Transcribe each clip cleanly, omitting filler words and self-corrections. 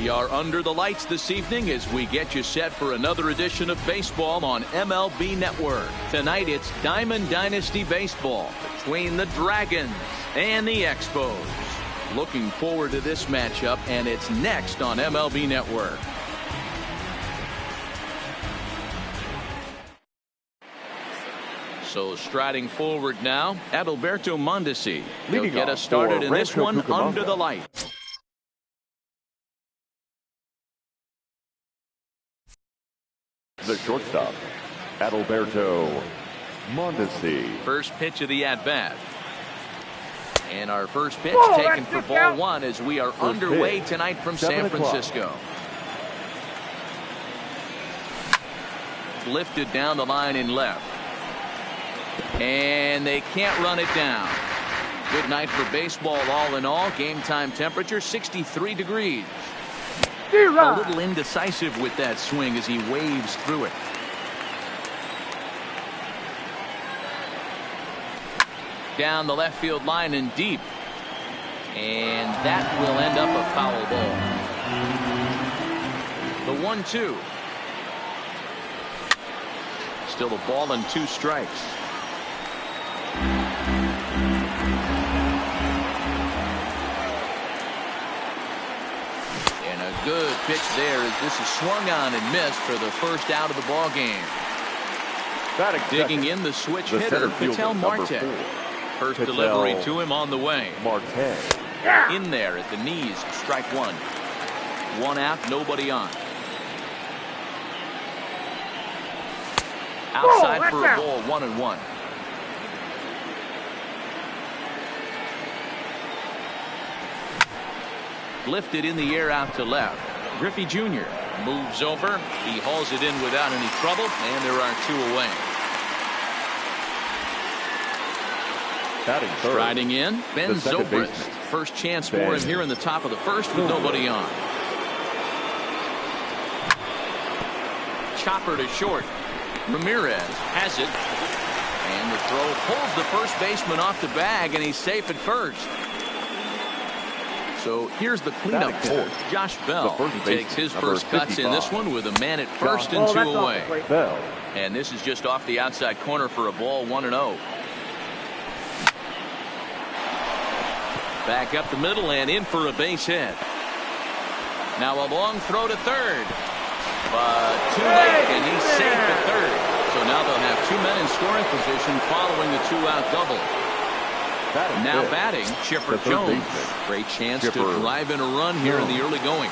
We are under the lights this evening as we get you set for another edition of baseball on MLB Network. Tonight it's Diamond Dynasty Baseball between the Dragons and the Expos. Looking forward to this matchup, and it's next on MLB Network. So striding forward now, Adalberto Mondesi. He'll get us started in this one under the lights. The shortstop, Adalberto Mondesi. First pitch of the at-bat. And our first pitch taken for ball one as we are underway tonight from San Francisco. Lifted down the line in left. And they can't run it down. Good night for baseball all in all. Game time temperature 63 degrees. A little indecisive with that swing as he waves through it. Down the left field line and deep. And that will end up a foul ball. The 1-2. Still a ball and 2 strikes. And a good pitch there as this is swung on and missed for the first out of the ball game. Digging in the switch hitter, Ketel Marte. First delivery to him on the way. Marte. In there at the knees, strike one. One out, nobody on. Outside for a ball, 1-1. Lifted in the air out to left. Griffey Jr. moves over. He hauls it in without any trouble, and there are 2 away. Striding in, Ben Zobrist. First chance for him here in the top of the first with nobody on. Chopper to short. Ramirez has it. And the throw pulls the first baseman off the bag, and he's safe at first. So here's the cleanup for Josh Bell. He takes his first cuts in this one with a man at first and 2 away. And this is just off the outside corner for a ball, 1-0. Back up the middle and in for a base hit. Now a long throw to third. But too late, and he's safe at third. So now they'll have 2 men in scoring position following the 2-out double. Now batting, Chipper Jones. Great chance to drive in a run here in the early going.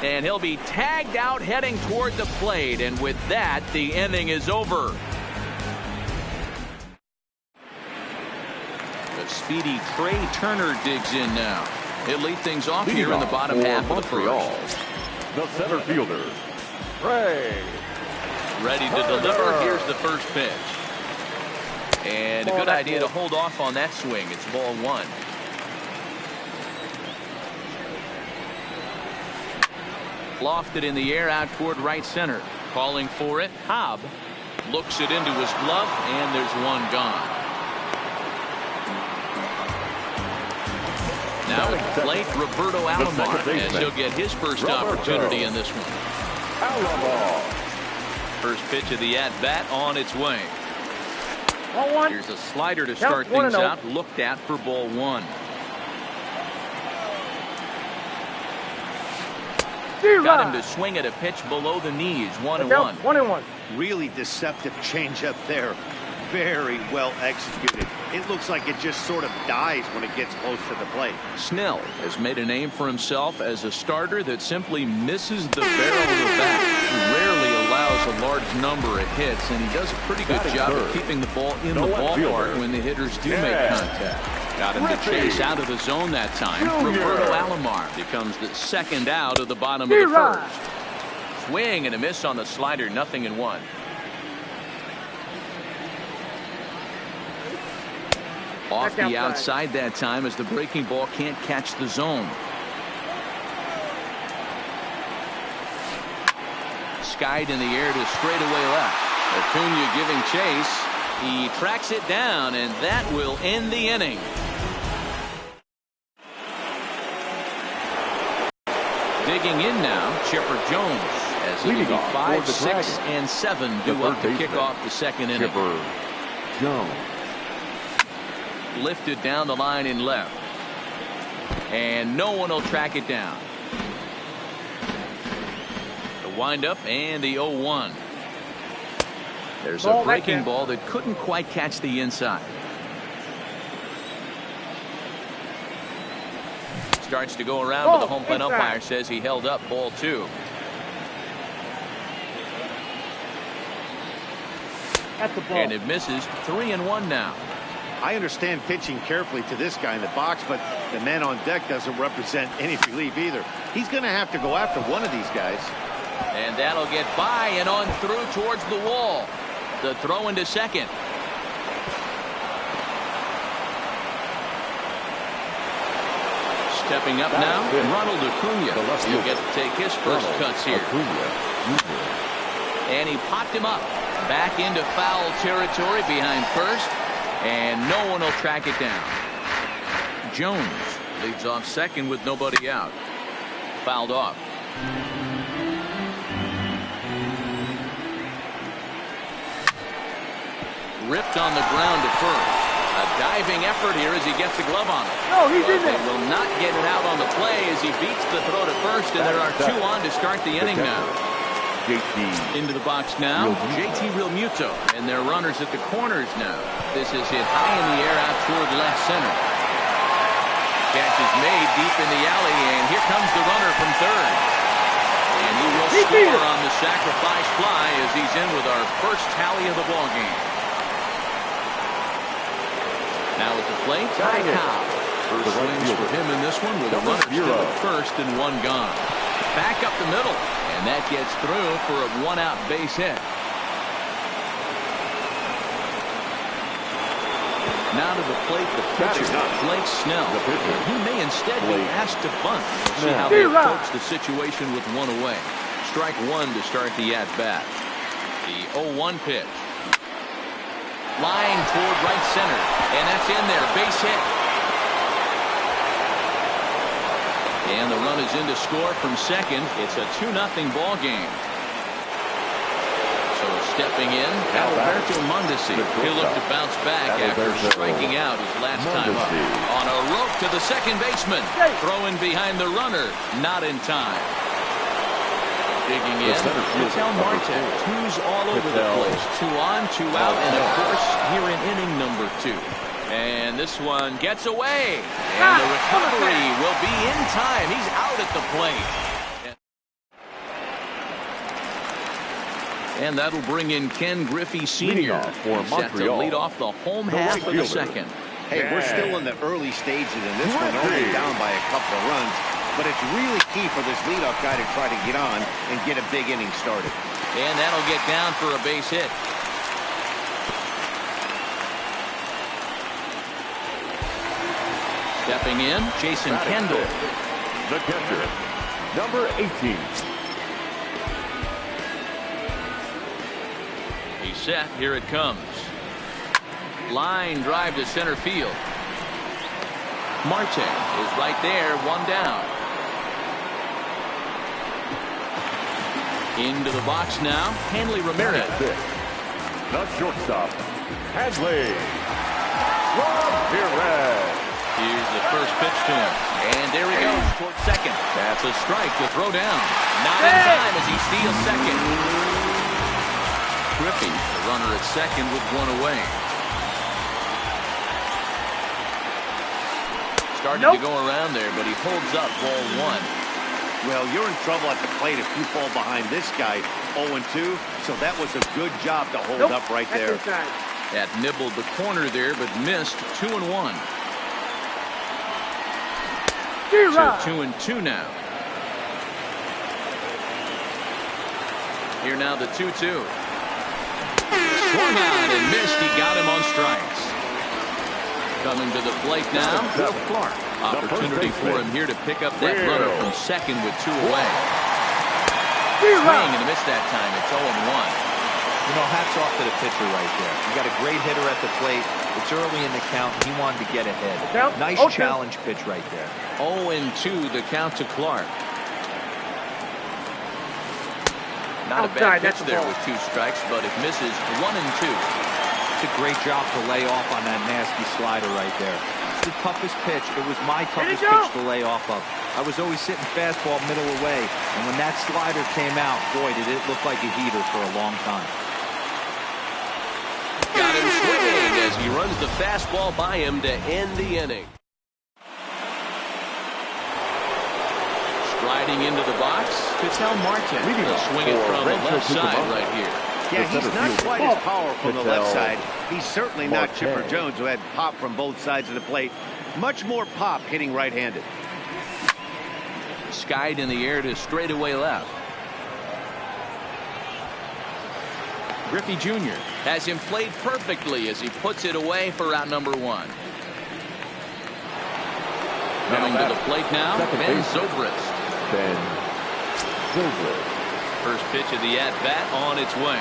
And he'll be tagged out heading toward the plate. And with that, the inning is over. The speedy Trey Turner digs in now. He'll lead things off here in the bottom half of the first. The center fielder, Trey. Ready to deliver. Here's the first pitch. And a good idea to hold off on that swing. It's ball 1. Lofted in the air out toward right center. Calling for it. Hobb looks it into his glove, and there's one gone. Now at the plate, Roberto Alomar, as he'll get his first opportunity in this one. Alomar. First pitch of the at-bat on its way. Here's a slider to start things out. Looked at for ball 1. Got him to swing at a pitch below the knees. 1-1. 1-1. Really deceptive changeup there. Very well executed. It looks like it just sort of dies when it gets close to the plate. Snell has made a name for himself as a starter that simply misses the barrel of the bat. He rarely allows a large number of hits, and he does a pretty good job of keeping the ball in the ballpark when the hitters do make contact. Got him to chase out of the zone that time. Roberto Alomar becomes the second out of the bottom of the first. Swing and a miss on the slider, 0-1. Off the outside that time as the breaking ball can't catch the zone. Skied in the air to straightaway left. Acuna giving chase. He tracks it down, and that will end the inning. Digging in now, Chipper Jones, as it'll be 5, 6, and 7 due up to kick off the second inning. Chipper Jones. Lifted down the line in left. And no one will track it down. The windup and the 0-1. There's a breaking ball that couldn't quite catch the inside. Starts to go around, but the home plate umpire says he held up ball 2. And it misses. 3-1 now. I understand pitching carefully to this guy in the box, but the man on deck doesn't represent any relief either. He's going to have to go after one of these guys. And that'll get by and on through towards the wall. The throw into second. Stepping up now, Ronald Acuna. He'll get to take his first cuts here. And he popped him up. Back into foul territory behind first. And no one will track it down. Jones leads off second with nobody out. Fouled off. Ripped on the ground to first. A diving effort here as he gets the glove on it. No, he didn't. They will not get it out on the play as he beats the throw to first, and there are 2 on to start the inning now. Into the box now, JT Realmuto, and their runners at the corners now. This is hit high in the air out toward left center. Catch is made deep in the alley, and here comes the runner from third. And he will score on the sacrifice fly as he's in with our first tally of the ball game. Now at the plate, Ty Cobb. First swings for him in this one with a runner still at first and 1 gone. Back up the middle, and that gets through for a 1-out base hit. Now to the plate, the pitcher, Blake Snell. He may instead be asked to bunt. We'll see how they approach the situation with 1 away. Strike 1 to start the at-bat. The 0-1 pitch. Line toward right center, and that's in there. Base hit. And the run is in to score from second. It's a 2-0 ball game. So stepping in, Alberto Mondesi. He'll look to bounce back after striking out his last time up. On a rope to the second baseman. Throwing behind the runner. Not in time. Digging in, Vital Marte. 2's all over the place. 2 on, 2 out, and of course, here in inning number 2. And this one gets away. And the recovery will be in time. He's out at the plate. And that'll bring in Ken Griffey Sr. set to lead off the home half of the second. Hey, we're still in the early stages, and this one only down by a couple of runs. But it's really key for this leadoff guy to try to get on and get a big inning started. And that'll get down for a base hit. Stepping in, Jason Kendall. The catcher, number 18. He's set. Here it comes. Line drive to center field. Marte is right there, 1 down. Into the box now, Hanley Ramirez. The shortstop, Hanley Ramirez. Here's the first pitch to him. And there he goes towards second. That's a strike to throw down. Not in time as he steals second. Griffey, the runner at second with 1 away. Starting to go around there, but he holds up ball 1. Well, you're in trouble at the plate if you fall behind this guy 0-2, so that was a good job to hold up right there. That nibbled the corner there, but missed. 2-1. So 2-2 now. Here now the 2-2. Swung on and missed. He got him on strikes. Coming to the plate now, Will Clark. Opportunity for him here to pick up that runner from second with 2 away. Swing and a miss that time. It's 0-1. You know, hats off to the pitcher right there. You got a great hitter at the plate. It's early in the count. He wanted to get ahead. Nice challenge pitch right there. 0-2 the count to Clark. Not a bad pitch there with 2 strikes, but it misses 1-2. It's a great job to lay off on that nasty slider right there. It's the toughest pitch. It was my toughest pitch to lay off of. I was always sitting fastball middle away, and when that slider came out, boy, did it look like a heater for a long time. Got him swinging as he runs the fastball by him to end the inning. Striding into the box, Ketel Marte. He'll swing it from the left side right here. Yeah, he's not quite as powerful from the left side. He's certainly not Chipper Jones, who had pop from both sides of the plate. Much more pop hitting right-handed. Skied in the air to straightaway left. Griffey Jr. has him played perfectly as he puts it away for out number 1. Coming to the plate now, Ben Zobrist. First pitch of the at-bat on its way.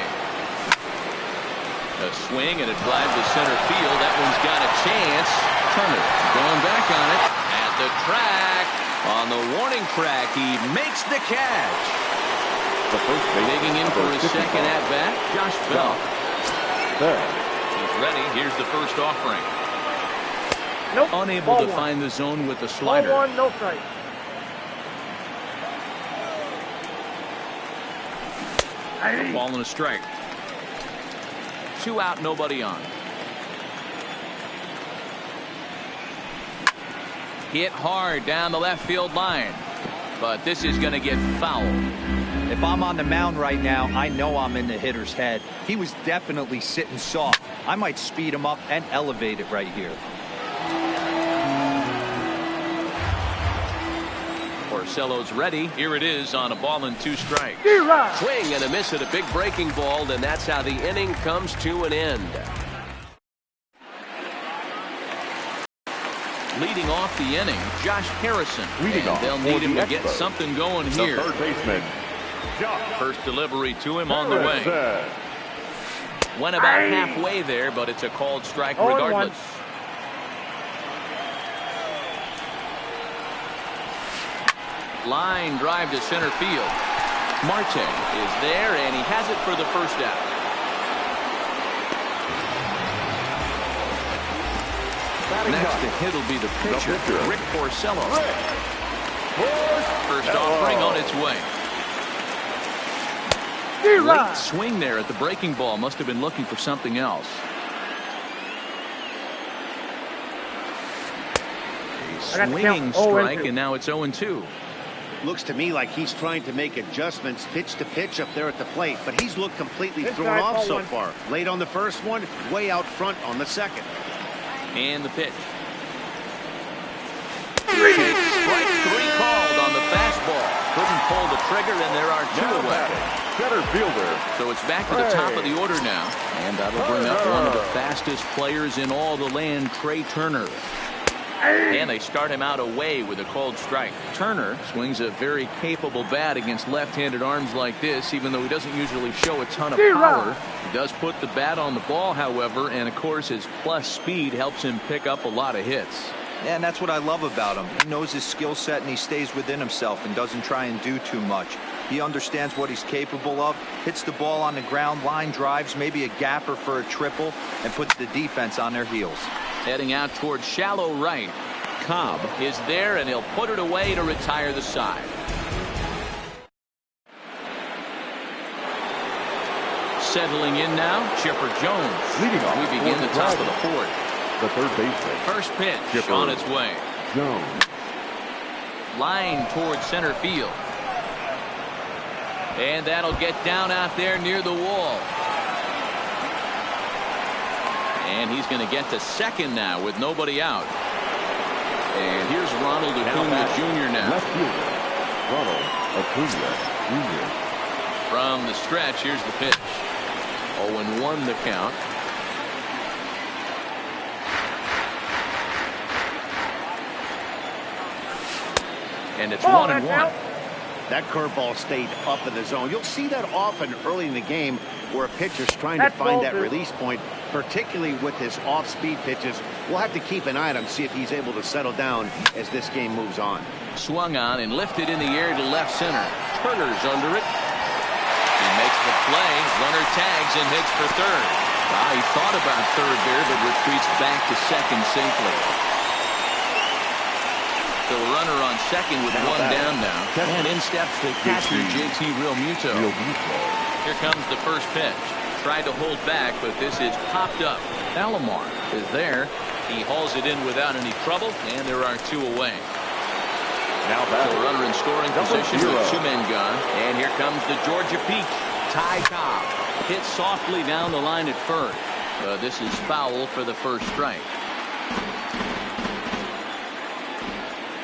A swing and a drive to center field. That one's got a chance. Turner going back on it at the track. On the warning track, he makes the catch. Digging in for his second at-bat, Josh Bell. He's ready. Here's the first offering. Unable to find the zone with the slider. Ball 1, no strike. Ball and a strike. 2 out, nobody on. Hit hard down the left field line, but this is going to get foul. If I'm on the mound right now, I know I'm in the hitter's head. He was definitely sitting soft. I might speed him up and elevate it right here. Porcello's ready. Here it is on a ball and 2 strikes. Swing and a miss at a big breaking ball, and that's how the inning comes to an end. Leading off the inning, Josh Harrison. They'll need him to get something going here. The third baseman. First delivery to him on the way. Went about halfway there, but it's a called strike regardless. Line drive to center field. Marte is there, and he has it for the first out. Next to hit will be the pitcher, Rick Porcello. First offering on its way. Late swing there at the breaking ball. Must have been looking for something else. A swinging strike, and now it's 0-2. Looks to me like he's trying to make adjustments pitch to pitch up there at the plate, but he's looked completely thrown off so far. Late on the first one, way out front on the second. And the pitch. Strike 3 called on the fastball. Couldn't pull the trigger, and there are 2 away. Center fielder. So it's back to the top of the order now. And that'll bring up one of the fastest players in all the land, Trey Turner. And they start him out away with a called strike. Turner swings a very capable bat against left-handed arms like this, even though he doesn't usually show a ton of power. He does put the bat on the ball, however, and of course his plus speed helps him pick up a lot of hits. Yeah, and that's what I love about him. He knows his skill set and he stays within himself and doesn't try and do too much. He understands what he's capable of, hits the ball on the ground, line drives, maybe a gapper for a triple, and puts the defense on their heels. Heading out towards shallow right. Cobb is there, and he'll put it away to retire the side. Settling in now, Chipper Jones. Leading off. We begin the top of the 4th. The third baseman. First pitch Chipper on its way. Jones. Line towards center field. And that'll get down out there near the wall. And he's going to get to second now with nobody out. And here's Ronald Acuna Jr. now. Left fielder, Ronald Acuna Jr. From the stretch, here's the pitch. 0-1 the count. And it's 1-1. That curveball stayed up in the zone. You'll see that often early in the game where a pitcher's trying to find that release point, particularly with his off-speed pitches. We'll have to keep an eye on him, see if he's able to settle down as this game moves on. Swung on and lifted in the air to left center. Turner's under it. He makes the play. Runner tags and hits for third. He thought about third there, but retreats back to second safely. So a runner on second with one down now. And in steps the catcher, JT Realmuto. Here comes the first pitch. Tried to hold back, but this is popped up. Alomar is there. He hauls it in without any trouble, and there are two away. Now back. So a runner in scoring position with two men gone. And here comes the Georgia Peach, Ty Cobb. Hit softly down the line at first. This is foul for the first strike.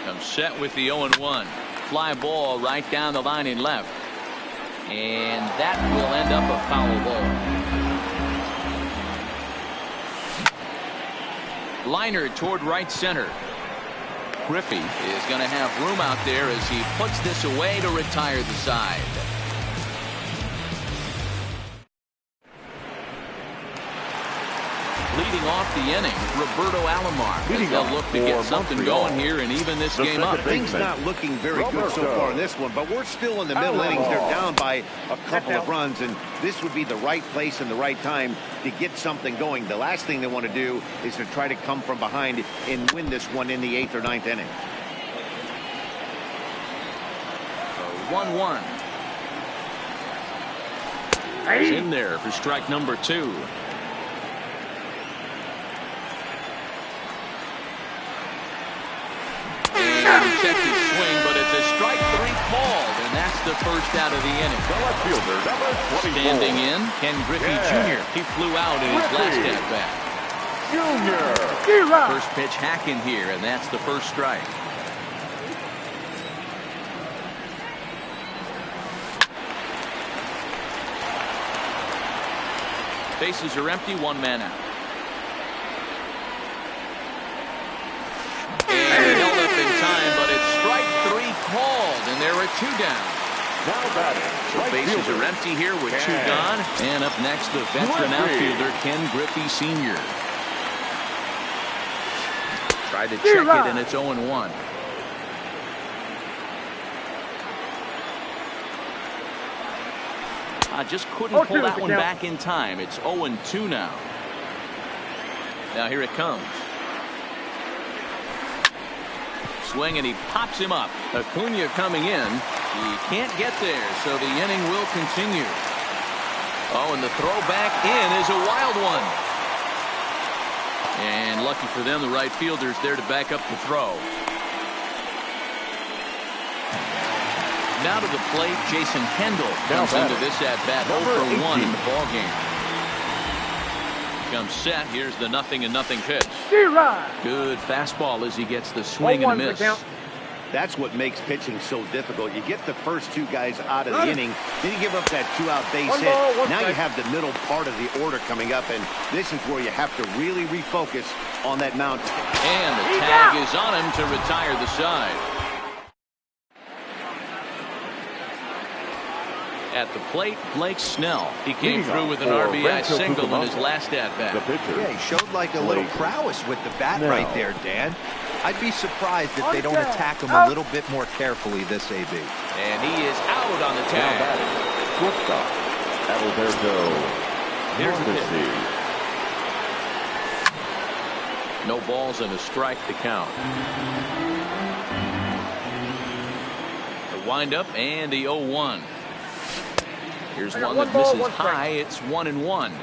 Comes set with the 0-1. Fly ball right down the line in left. And that will end up a foul ball. Liner toward right center. Griffey is going to have room out there as he puts this away to retire the side. Leading off the inning, Roberto Alomar. They'll look to get something going here and even this game up. Things not looking very good so far in this one, but we're still in the middle innings. They're down by a couple of runs, and this would be the right place and the right time to get something going. The last thing they want to do is to try to come from behind and win this one in the 8th or 9th inning. 1-1. He's in there for strike number 2. Checked his swing, but it's a strike 3 called, and that's the first out of the inning. Standing in, Ken Griffey Jr. He flew out in his last at bat. First pitch hacking here, and that's the first strike. Bases are empty, one man out. And he held up in time, but it's strike 3 called, and there are 2 down. So bases are empty here with 2 gone. And up next, the veteran outfielder, Ken Griffey Sr. Tried to check it, and it's 0-1. I just couldn't pull that one back in time. It's 0-2 now. Now here it comes. Swing, and he pops him up. Acuna coming in. He can't get there, so the inning will continue. Oh, and the throw back in is a wild one. And lucky for them, the right fielder's there to back up the throw. Now to the plate, Jason Kendall comes into this at-bat 0 for 1 in the ballgame. Comes set. Here's the 0-0 pitch. Good fastball as he gets the swing and a miss. That's what makes pitching so difficult. You get the first 2 guys out of the inning, then you give up that 2-out base hit. Now you have the middle part of the order coming up, and this is where you have to really refocus on that mound. And the tag is on him to retire the side. At the plate, Blake Snell. He came through with an RBI single in his last at-bat. Yeah, he showed like a little prowess with the bat right there, Dan. I'd be surprised if they don't attack him a little bit more carefully this AB. And he is out on the tag. Here's the pitch. No balls and a strike to count. The windup and the 0-1. Here's one that misses high. It's 1-1.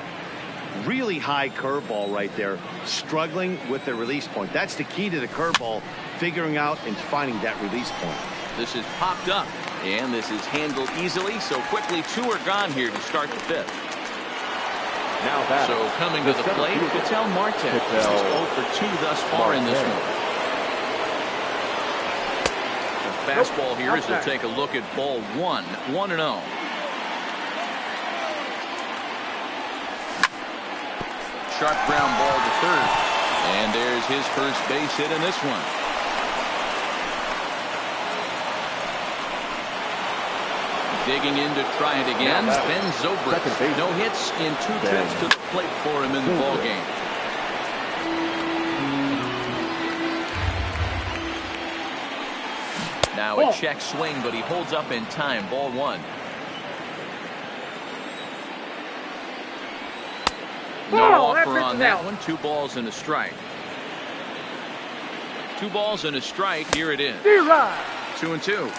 Really high curveball right there. Struggling with the release point. That's the key to the curveball, figuring out and finding that release point. This is popped up, and this is handled easily. So quickly, 2 are gone here to start the 5th. So coming to the plate, Ketel Marte. He's 0 for 2 thus far in this one. The fastball here as he'll take a look at ball 1. 1-0. Sharp ground ball to third. And there's his first base hit in this one. Digging in to try it again. Ben Zobrist. No hits in 2 trips to the plate for him in the ball game. Now a check swing, but he holds up in time. Ball 1. No offer on that one. 2 balls and a strike. 2 balls and a strike. Here it is. 2-2.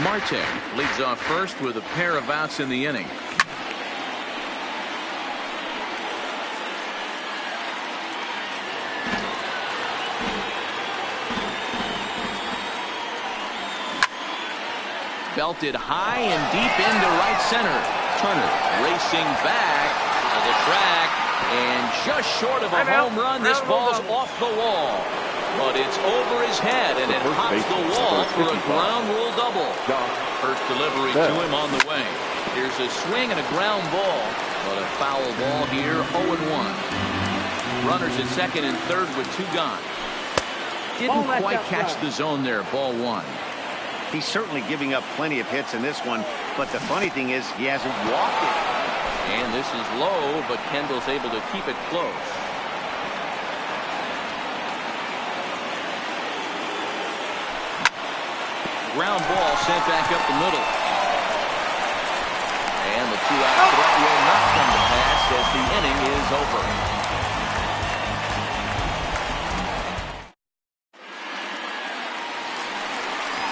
Marte leads off first with a pair of outs in the inning. Belted high and deep into right center. Turner racing back to the track, and just short of a home run. This ball's off the wall, but it's over his head, and it hops the wall for a ground rule double. First delivery to him on the way. Here's a swing and a ground ball, but a foul ball here. 0-1. Runners at second and third with 2 gone. Didn't quite catch the zone there. Ball 1. He's certainly giving up plenty of hits in this one, but the funny thing is he hasn't walked it. And this is low, but Kendall's able to keep it close. Ground ball sent back up the middle. And the 2-out threat will not come to pass as the inning is over.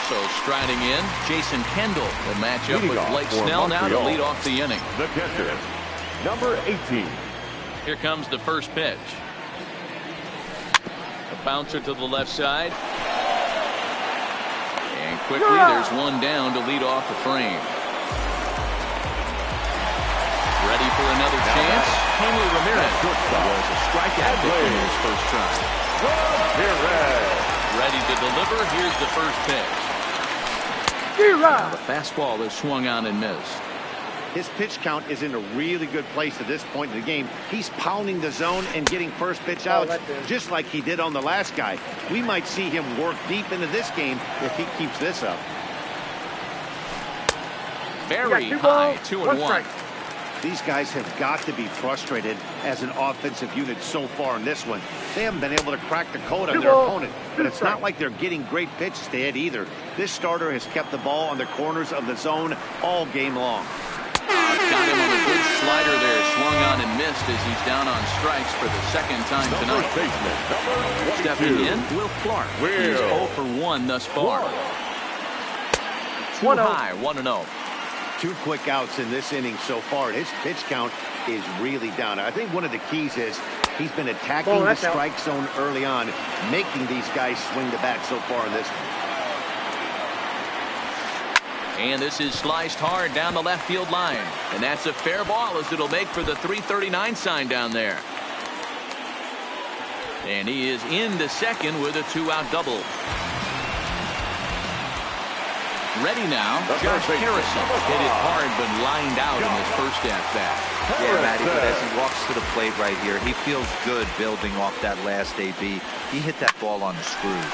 So striding in, Jason Kendall will match up with Blake Snell now to lead off the inning. The catcher, number 18. Here comes the first pitch. A bouncer to the left side. And quickly there's one down to lead off the frame. Ready for another chance. Henry Ramirez was a strikeout victim in his first try. Ready to deliver. Here's the first pitch. Now the fastball is swung on and missed. His pitch count is in a really good place at this point in the game. He's pounding the zone and getting first pitch outs, just like he did on the last guy. We might see him work deep into this game if he keeps this up. Very high, 2-1. These guys have got to be frustrated as an offensive unit so far in this one. They haven't been able to crack the code on their opponent, but it's not like they're getting great pitches to hit either. This starter has kept the ball on the corners of the zone all game long. Got him on a good slider there, swung on and missed as he's down on strikes for the second time tonight. Stepping in, Will Clark. He's 0 for 1 thus far. Too high, 1-0. 2 quick outs in this inning so far. His pitch count is really down. I think one of the keys is he's been attacking the strike zone early on, making these guys swing the bat so far in this one. And this is sliced hard down the left field line. And that's a fair ball as it'll make for the 339 sign down there. And he is into second with a 2-out double. Ready now, Josh Harrison hit it hard but lined out in his first at-bat. Yeah, Matty, but as he walks to the plate right here, he feels good building off that last AB. He hit that ball on the screws.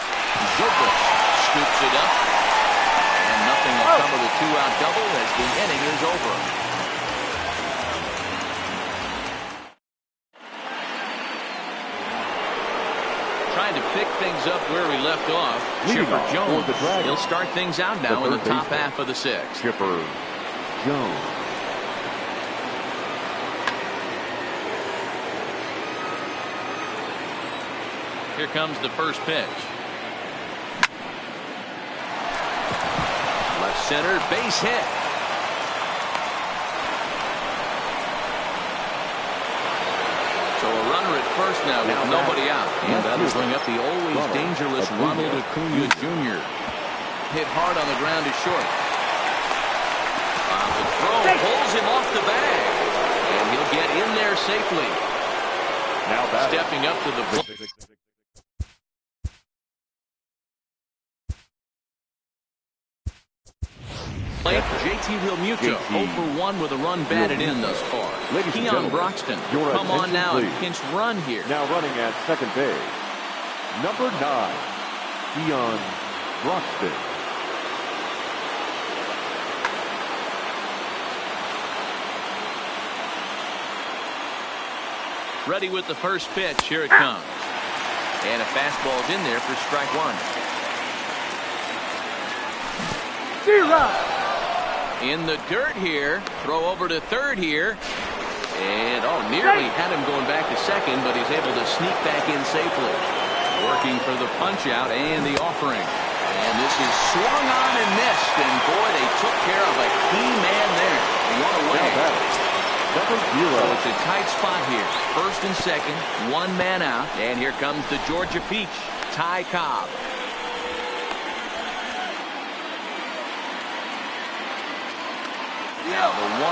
Zobrist scoops it up, and nothing will come of the 2-out double as the inning is over. Trying to pick things up where we left off. Chipper Jones. He'll start things out now in the top half of the 6th. Chipper Jones. Here comes the first pitch. Left center, base hit. So a runner at first now with nobody out. And that'll bring up the always dangerous Ronald Acuna Jr. Hit hard on the ground to short. The throw pulls him off the bag. And he'll get in there safely. Now stepping up to the plate. Play JT Realmuto, 0 for 1 with a run batted in thus far. Keon Broxton, come on now and pinch run here. Now running at second base, number 9, Keon Broxton. Ready with the first pitch. Here it comes. And a fastball's in there for strike 1. In the dirt here. Throw over to third here. And nearly had him going back to second, but he's able to sneak back in safely. Working for the punch out and the offering. And this is swung on and missed. And boy, they took care of a key man there. One away. Number 0. So it's a tight spot here. First and second, 1 man out. And here comes the Georgia Peach, Ty Cobb. Now the 1-0.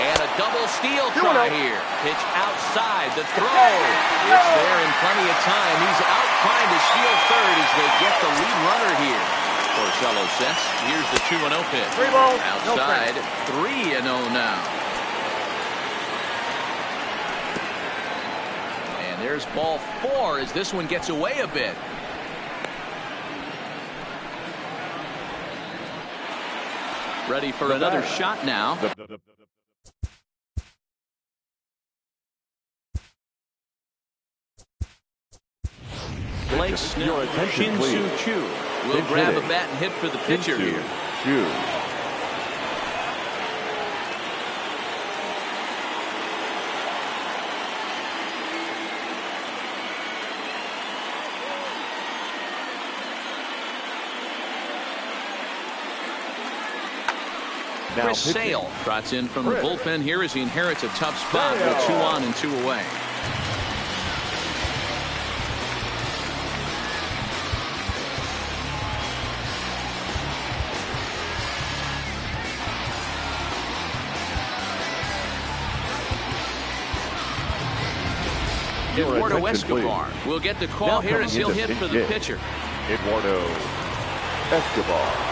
And a double steal try here. Pitch outside the throw. It's there in plenty of time. He's out trying to steal third as they get the lead runner here. Porcello sets. Here's the 2-0 pitch. 3 balls. Outside, 3-0 now. And there's ball 4 as this one gets away a bit. Ready for another shot now. Blake Snell, Shin-Soo Choo will grab a bat and hit for the pitcher here. Choo. Chris Sale trots in from the bullpen here as he inherits a tough spot with 2 on and 2 away. Eduardo Escobar will get the call here as he'll hit for the pitcher. Eduardo Escobar.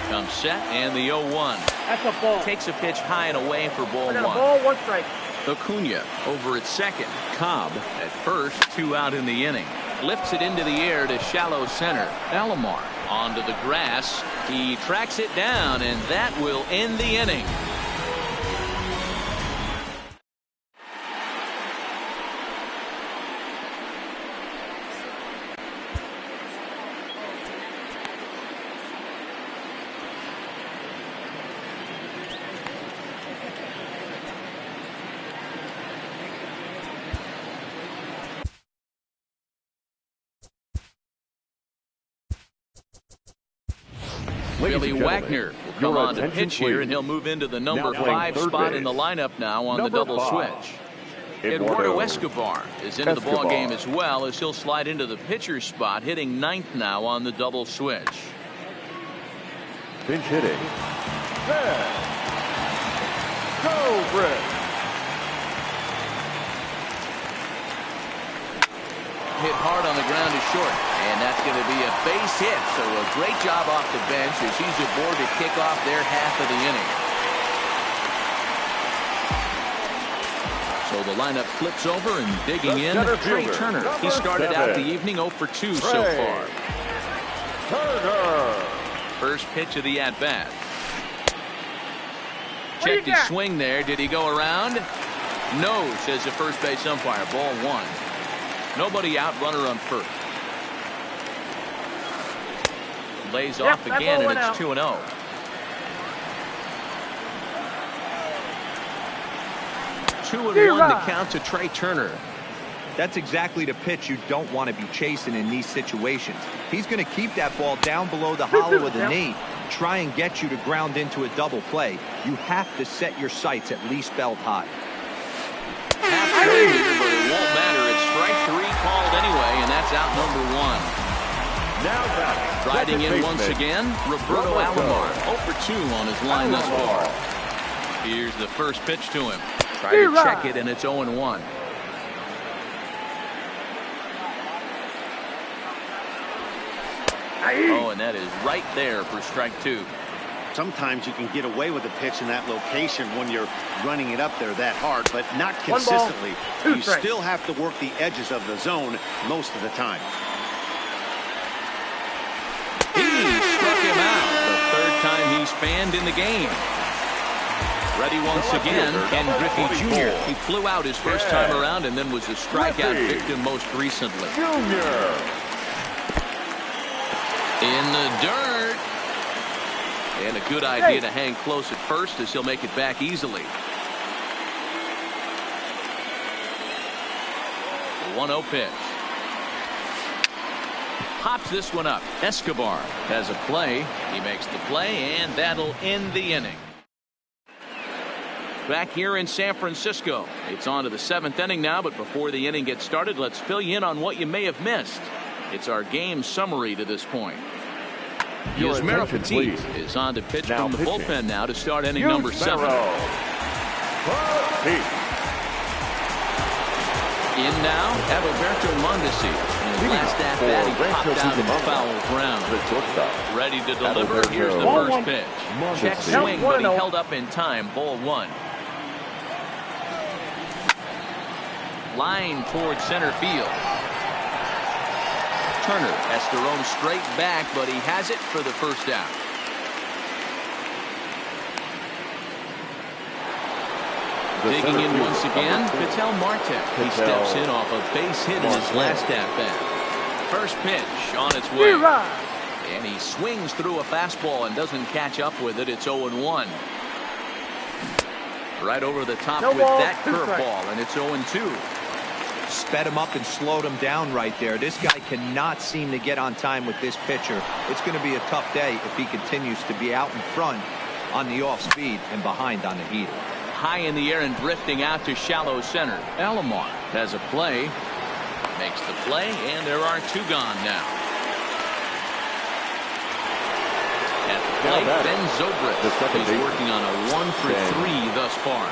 Comes set and the 0-1. That's a ball. Takes a pitch high and away for ball 1. Ball, 1 strike. Acuna over at second. Cobb at first, 2 out in the inning. Lifts it into the air to shallow center. Alomar onto the grass. He tracks it down, and that will end the inning. Billy Wagner will come on to pitch here, and he'll move into the number 5 spot in the lineup now on the double switch. Eduardo Escobar is into the ball game as well as he'll slide into the pitcher's spot, hitting 9th now on the double switch. Pinch hitting. Go, Britt. Hit hard on the ground to short, and that's going to be a base hit. So a great job off the bench as he's aboard to kick off their half of the inning. So the lineup flips over and digging in. Trey Turner. He started out the evening 0 for 2 so far. Turner. First pitch of the at-bat. Checked his swing there. Did he go around? No, says the first base umpire. Ball 1. Nobody out, runner on first. Lays off again, and it's 2-0. Two and 1 to count to Trey Turner. That's exactly the pitch you don't want to be chasing in these situations. He's going to keep that ball down below the hollow of the knee, try and get you to ground into a double play. You have to set your sights at least belt high. Half straight here, but it won't matter. It's strike 3 called anyway, and that's out number 1. Now back Riding in once again, Roberto Alomar. 0 for 2 on his line thus far. Here's the first pitch to him. Try to check it, and it's 0-1. Oh, and that is right there for strike 2. Sometimes you can get away with a pitch in that location when you're running it up there that hard, but not consistently. You still have to work the edges of the zone most of the time. He struck him out. The third time he's fanned in the game. Ready once again, Ken Griffey Jr. He flew out his first time around and then was a strikeout victim most recently. In the dirt. And a good idea to hang close at first as he'll make it back easily. The 1-0 pitch. Pops this one up. Escobar has a play. He makes the play, and that'll end the inning. Back here in San Francisco, it's on to the 7th inning now, but before the inning gets started, let's fill you in on what you may have missed. It's our game summary to this point. Yusmeiro Petit is on to pitch from the bullpen now to start inning number 7. In now, Adalberto Mondesi. In his last at-bat, he popped out in foul ground. Ready to deliver. Here's the first pitch. Check swing, but he held up in time. Ball 1. Line towards center field. Turner has to roam straight back, but he has it for the first out. Digging in once again, Vitel Marte. He steps in off a base hit in his last at-bat. First pitch on its way. And he swings through a fastball and doesn't catch up with it. It's 0-1. Right over the top with that curveball, and it's 0-2. Sped him up and slowed him down right there. This guy cannot seem to get on time with this pitcher. It's going to be a tough day if he continues to be out in front on the off speed and behind on the heater. High in the air and drifting out to shallow center. Alomar has a play. Makes the play, and there are 2 gone now. At the plate, Ben Zobrist is working on a 1 for 3 thus far.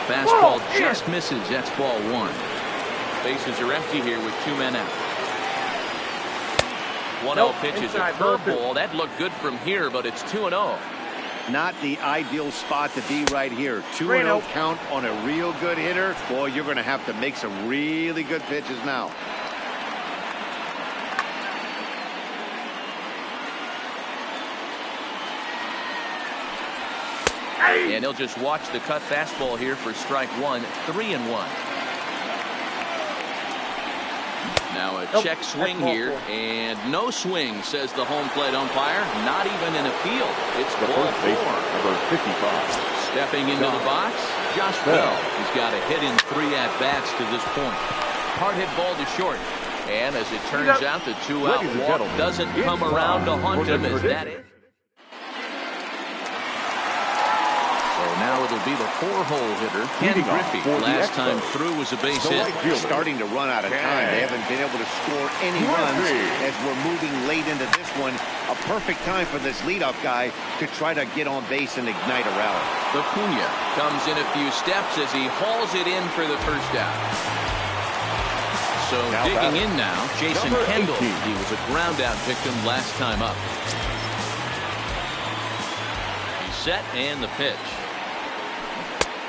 Fastball just misses. That's ball 1. Bases are empty here with 2 men out. 1-0 pitch is a curveball. That looked good from here, but it's 2-0. Not the ideal spot to be right here. 2-0 count on a real good hitter. Boy, you're going to have to make some really good pitches now. And he'll just watch the cut fastball here for strike 1. 3-1. Now a check swing here, and no swing, says the home plate umpire. Not even in a field. It's ball 4. Number 55. Stepping into the box, Josh Bell. He's got a hit in 3 at-bats to this point. Hard hit ball to short. And as it turns out, the 2-out walk doesn't come around to haunt him as that is. Now it'll be the 4-hole hitter, Ken Griffey. Last time through was a base hit. Starting to run out of time. They haven't been able to score any runs as we're moving late into this one. A perfect time for this leadoff guy to try to get on base and ignite a rally. Acuna comes in a few steps as he hauls it in for the first out. So digging in now, Jason Kendall. He was a ground out victim last time up. He's set, and the pitch.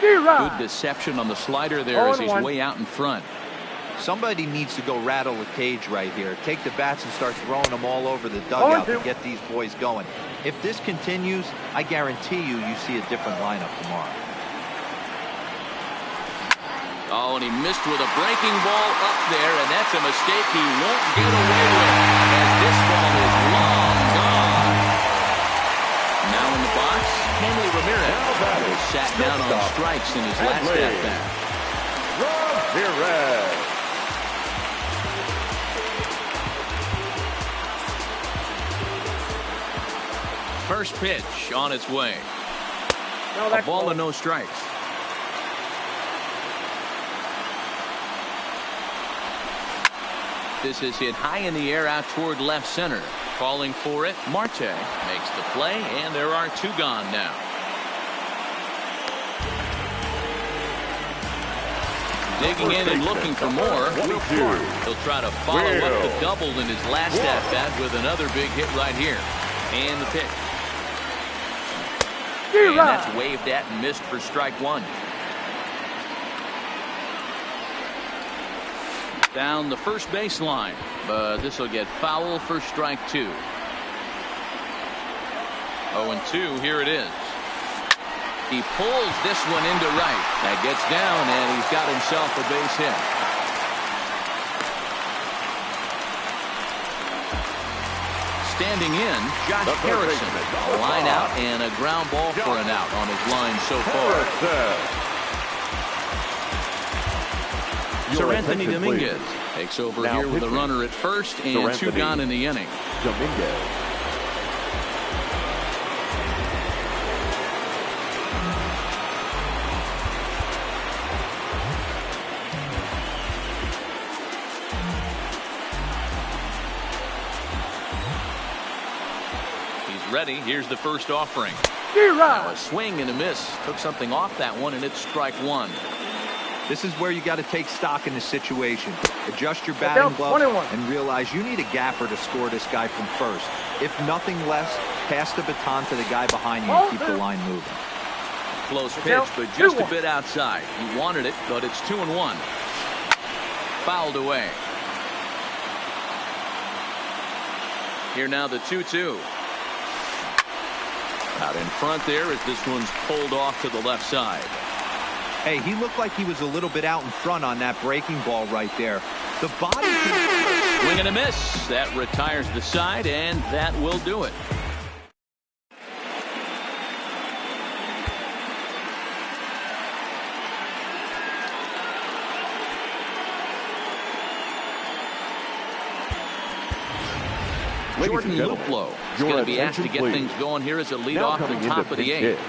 Good deception on the slider there as he's way out in front. Somebody needs to go rattle the cage right here. Take the bats and start throwing them all over the dugout to get these boys going. If this continues, I guarantee you see a different lineup tomorrow. Oh, and he missed with a breaking ball up there, and that's a mistake he won't get away with as this ball is long gone. Now in the box, Henry Ramirez sat down on strikes in his last at-bat. Ramirez. First pitch on its way. A ball and no strikes. This is hit high in the air out toward left center. Calling for it, Marte makes the play, and there are 2 gone now. Digging in and looking for more. He'll try to follow up the double in his last at-bat with another big hit right here. And the pitch. And that's waved at and missed for strike 1. Down the first baseline, but this will get foul for strike 2. 0-2, here it is. He pulls this one into right. That gets down, and he's got himself a base hit. Standing in, Josh Harrison. A line out and a ground ball for an out on his line so far. Sir Anthony Dominguez takes over here with a runner at first and 2 gone in the inning. He's ready. Here's the first offering. Now a swing and a miss. Took something off that one, and it's strike 1. This is where you got to take stock in the situation. Adjust your batting glove and realize you need a gapper to score this guy from first. If nothing less, pass the baton to the guy behind you and keep the line moving. Close pitch, but just a bit outside. He wanted it, but it's 2-1. Fouled away. Here now the 2-2. Out in front there as this one's pulled off to the left side. Hey, he looked like he was a little bit out in front on that breaking ball right there. The body... Swing and a miss. That retires the side, and that will do it. Jordan Luplow is going to be asked to get things going here as a leadoff at the top of the 8th.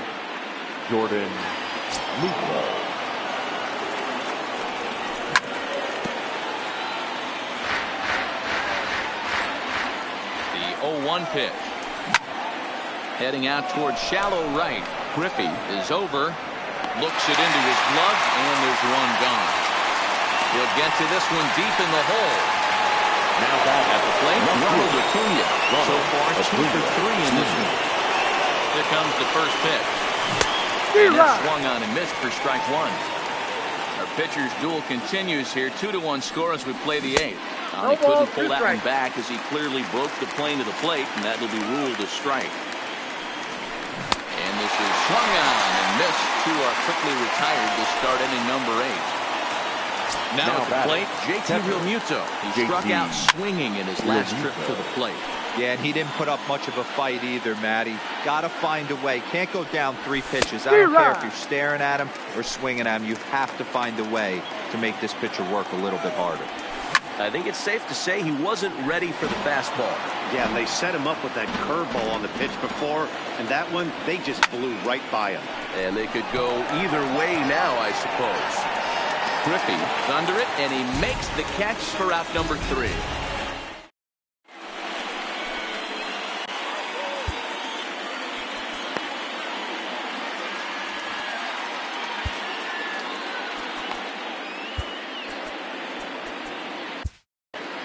Jordan Luplow. The 0-1 pitch. Heading out towards shallow right. Griffey is over. Looks it into his glove, and there's 1 gone. He'll get to this one deep in the hole. Now back at the plate, Ronald Acuna. So far, 2 for 3 in this one. Here comes the first pitch. And that's swung on and missed for strike 1. Our pitcher's duel continues here. 2-1 score as we play the 8th. He couldn't pull that one back as he clearly broke the plane to the plate, and that will be ruled a strike. And this is swung on and missed. 2 are quickly retired to start inning number 8. Now at the plate, JT Realmuto. He struck out swinging in his last trip to the plate. Yeah, and he didn't put up much of a fight either, Matty. Got to find a way. Can't go down 3 pitches. I don't care if you're staring at him or swinging at him. You have to find a way to make this pitcher work a little bit harder. I think it's safe to say he wasn't ready for the fastball. Yeah, and they set him up with that curveball on the pitch before, and that one, they just blew right by him. And they could go either way now, I suppose. Griffey under it, and he makes the catch for out number 3.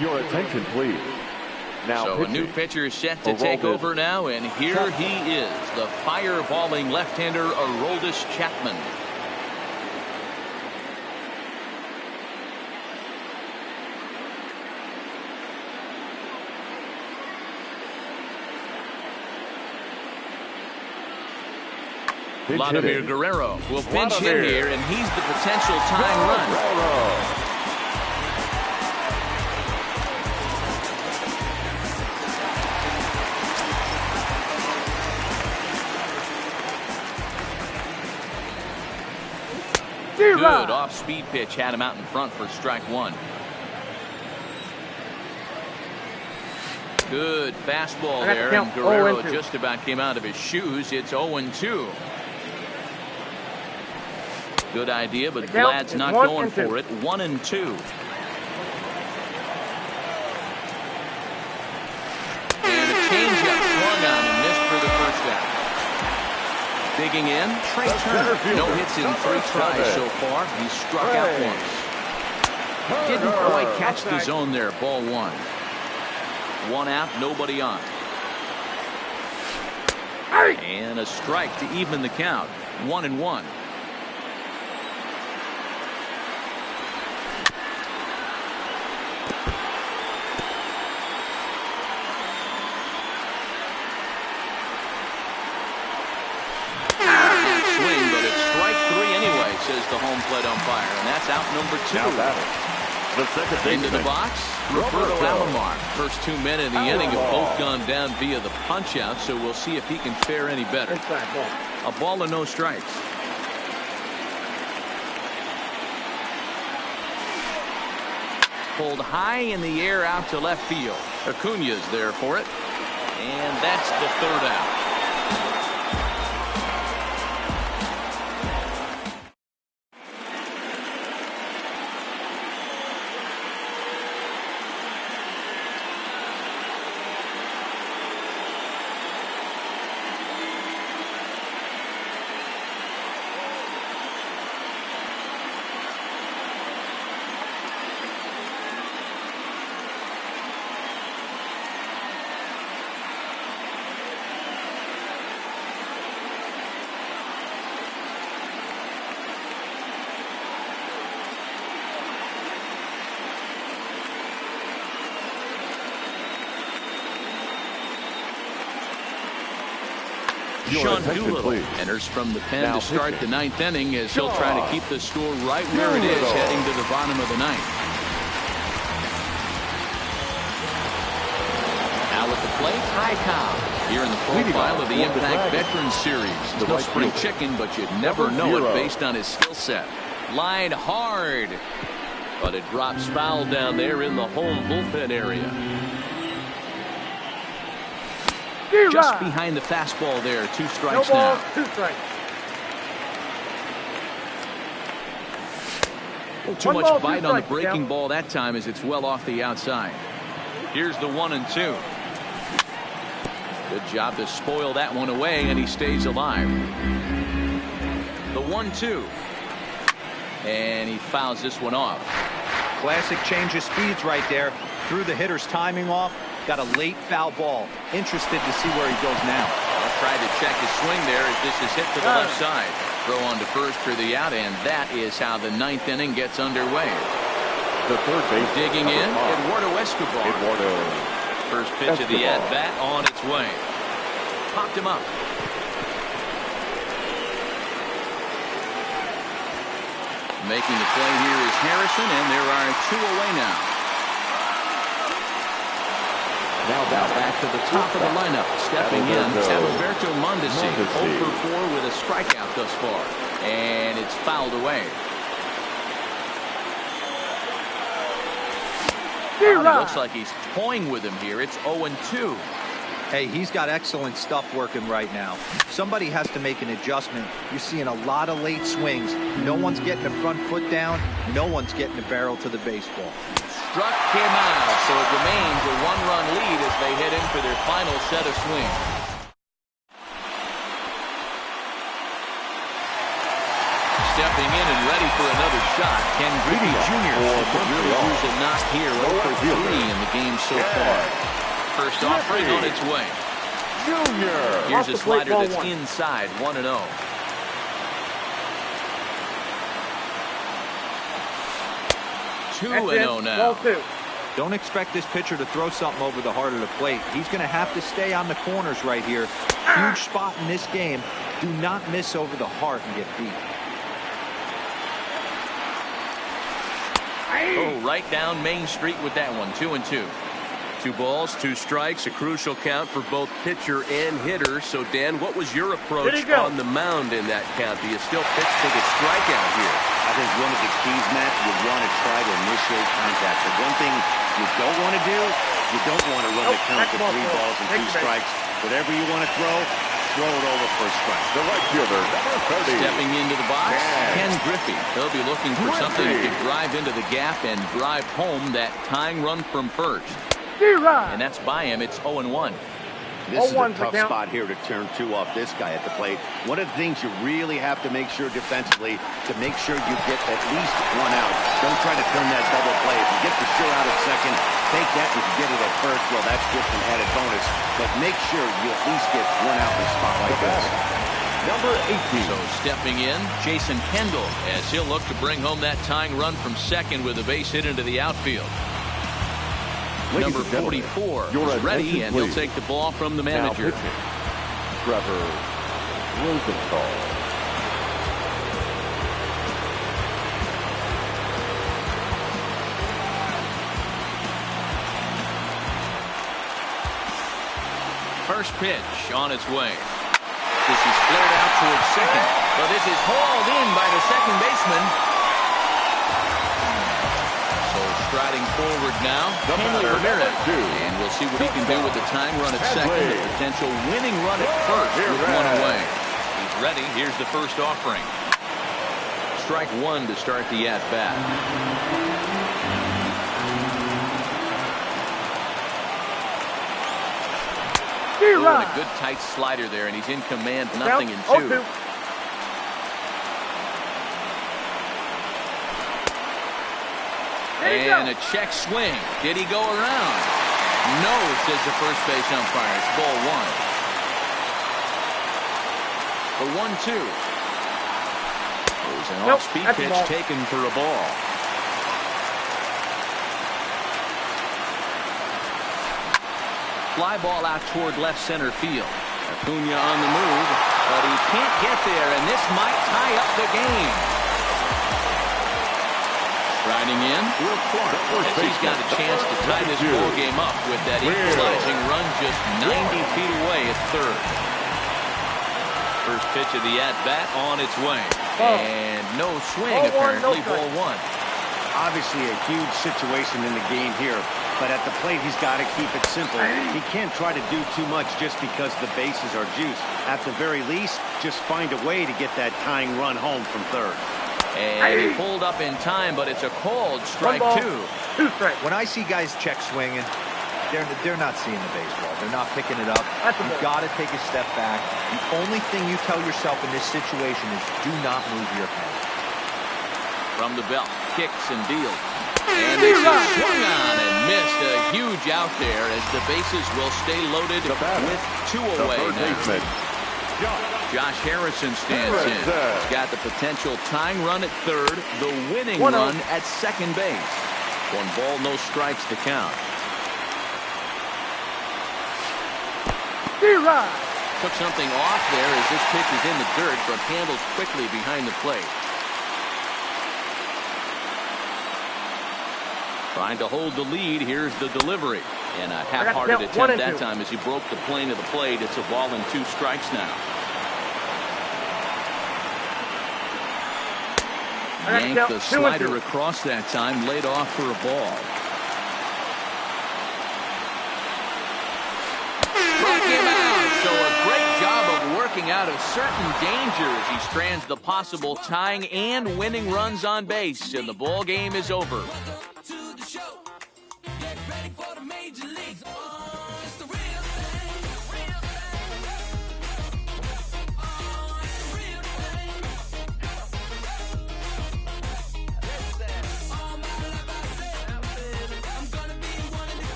Your attention, please. Now so a new pitcher is set to take over now, and here he is, the fireballing left-hander Aroldis Chapman. Vladimir Guerrero will pinch hit here, and he's the potential tying run. Good off-speed pitch had him out in front for strike 1. Good fastball there, and Guerrero just about came out of his shoes. It's 0-2. Good idea, but Vlad's not going for it. 1-2. swung on and missed for the first out. Digging in, Trey Turner. No hits in 3 tries so far. He struck out once. Didn't quite catch the zone there. Ball 1. 1 out, nobody on. And a strike to even the count. 1-1. Swing, but it's strike 3 anyway, says the home plate umpire, and that's out number 2. Now batting, the second baseman. Into the box, Roberto Alomar. First 2 men in the inning have both gone down via the punch-out, so we'll see if he can fare any better. A ball and no strikes. Pulled high in the air out to left field. Acuna's there for it, and that's the 3rd out. Sean Doolittle enters from the pen to start the 9th inning as he'll try to keep the score right where it is heading to the bottom of the 9th. Now at the plate, Ty Cobb. Here in the profile of the Impact Veterans Series. He's no spring chicken, but you'd never know it based on his skill set. Line hard, but it drops foul down there in the home bullpen area. Just behind the fastball there. 2 strikes now. 2 strikes. Too much bite on the breaking ball that time as it's well off the outside. Here's the 1-2. Good job to spoil that one away, and he stays alive. The 1-2. And he fouls this one off. Classic change of speeds right there. Threw the hitter's timing off. Got a late foul ball. Interested to see where he goes now. Well, tried to check his swing there as this is hit to the left side. Throw on to first for the out, and that is how the 9th inning gets underway. The third base. Digging in, Eduardo Escobar. First pitch of the at-bat on its way. Popped him up. Making the play here is Harrison, and there are 2 away now. Now back to the top of the lineup. Stepping in, Alberto Mondesi. 0 for 4 with a strikeout thus far. And it's fouled away. It looks like he's toying with him here. It's 0-2. Hey, he's got excellent stuff working right now. Somebody has to make an adjustment. You're seeing a lot of late swings. No one's getting the front foot down. No one's getting the barrel to the baseball. Struck him out, so it remains a 1-run lead as they head in for their final set of swings. Stepping in and ready for another shot, Ken Griffey Jr. really use a knock here, 0 for 3 in the game so far. First offering on its way. Here's a slider that's inside, 1-0. Two and 0 now. Don't expect this pitcher to throw something over the heart of the plate. He's going to have to stay on the corners right here. Huge spot in this game. Do not miss over the heart and get beat. Oh, right down Main Street with that one. 2-2. 2 balls, 2 strikes, a crucial count for both pitcher and hitter. So, Dan, what was your approach on the mound in that count? Do you still pitch for the strikeout here? I think one of the keys, Matt, you want to try to initiate contact. The one thing you don't want to do, you don't want to run the count to 3 balls and 2 strikes. Whatever you want to throw it over for a strike. The right fielder, number 30. Stepping into the box, Ken Griffey. He'll be looking for something that can drive into the gap and drive home that tying run from first. And that's by him. It's 0-1. This is a tough spot here to turn 2 off this guy at the plate. One of the things you really have to make sure defensively to make sure you get at least 1 out. Don't try to turn that double play. If you get the sure out at second, take that. If you get it at first, well, that's just an added bonus. But make sure you at least get 1 out in a spot like this. Number 18. So stepping in, Jason Kendall, as he'll look to bring home that tying run from second with a base hit into the outfield. Number 44 is ready, and he'll take the ball from the manager. Trevor Rosenthal. First pitch on its way. This is flared out towards second. But this is hauled in by the second baseman. So striding forward now, Henry Ramirez. And we'll see what he can do with the tying run at second. The potential winning run at first with 1 away. He's ready. Here's the first offering. Strike 1 to start the at-bat. A good tight slider there, and he's in command, nothing in 2. And a check swing. Did he go around? No, says the first base umpire. It's ball 1. The 1-2. There's an off-speed pitch taken for a ball. Fly ball out toward left center field. Acuna on the move, but he can't get there, and this might tie up the game. Striding in, Will Clark, as he's got a chance to tie this ball game up with that equalizing run just 90 feet away at third. First pitch of the at-bat on its way. And no swing, apparently, ball 1. Obviously a huge situation in the game here, but at the plate he's got to keep it simple. He can't try to do too much just because the bases are juiced. At the very least, just find a way to get that tying run home from third. And he pulled up in time, but it's a called strike 2. When I see guys check swinging, they're not seeing the baseball. They're not picking it up. You've got to take a step back. The only thing you tell yourself in this situation is do not move your head. From the belt, kicks and deals. And this is swung on and missed. A huge out there as the bases will stay loaded with 2 away now. Josh Harrison stands in. He's got the potential tying run at third, the winning run at second base. 1 ball, no strikes to count. Took something off there as this pitch is in the dirt, but handled quickly behind the plate. Trying to hold the lead. Here's the delivery. And a half-hearted attempt that time as he broke the plane of the plate. It's a ball and 2 strikes now. Yanked the slider across that time, laid off for a ball. Struck him out. So a great job of working out of certain dangers. He strands the possible tying and winning runs on base, and the ball game is over.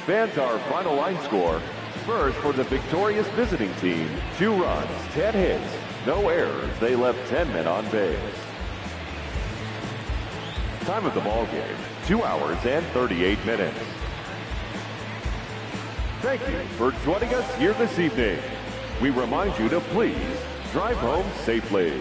Fans, our final line score. First, for the victorious visiting team, 2 runs, 10 hits, no errors. They left 10 men on base. Time of the ball game, 2 hours and 38 minutes. Thank you for joining us here this evening. We remind you to please drive home safely.